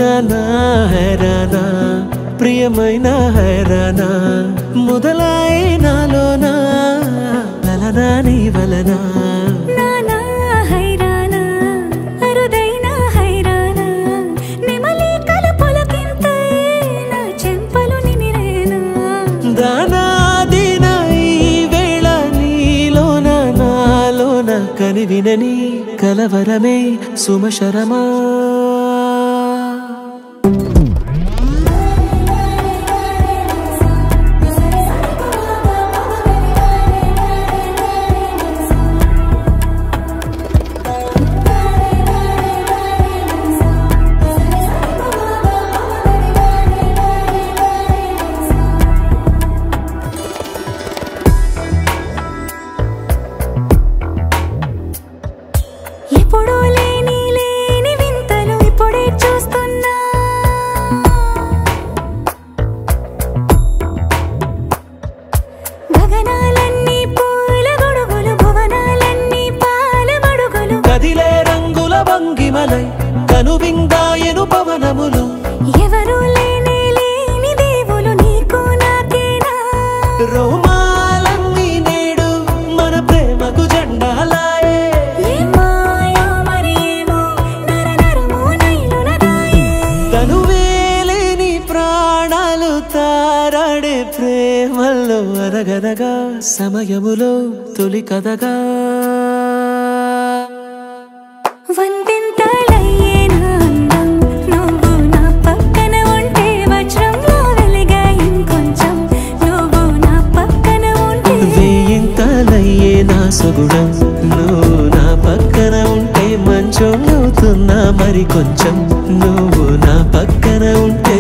నానా హైరానా ప్రియమైన హైరానా మొదలై నాలోనా లలనా నీ వలనా నానా హైరానా అరుదైన హైరానా నెమలి కలుపులకింతై నా చెంపలు నిమిరేనా దానా దినా ఈ వేళ నీలోన నాలోన కనివినని కలవరమే సుమశరమా ఎప్పుడూ లేని వింతలు ఇప్పుడే చూస్తున్నా గగనాలన్నీ పూల గొడుగులు భువనాలన్నీ పాల గొడుగులు కదిలే రంగుల భంగిమలై కనువిందాయను పవనములు ఎవరు లేని దేవులు నీకు నాకేనా రోమాలన్నీ నేడు మన ప్రేమకు జెండాలాయే మాయో మరేమో నరనరమో నైలున రాయే తనువేలేని ప్రాణాలు తారాడే ప్రేమల్లో అనగనగా సమయములో తొలి కథగా వందింతలయ్యే నా అందం నువ్వు నా పక్కన ఉంటే వజ్రంలో వెలిగా ఇంకొంచెం నువ్వు నా పక్కన ఉంటే వేయింతలయ్యే నా సుగుణం నువ్వు నా పక్కన ఉంటే మంచం అవుతున్నా మరి కొంచెం నువ్వు నా పక్కన ఉంటే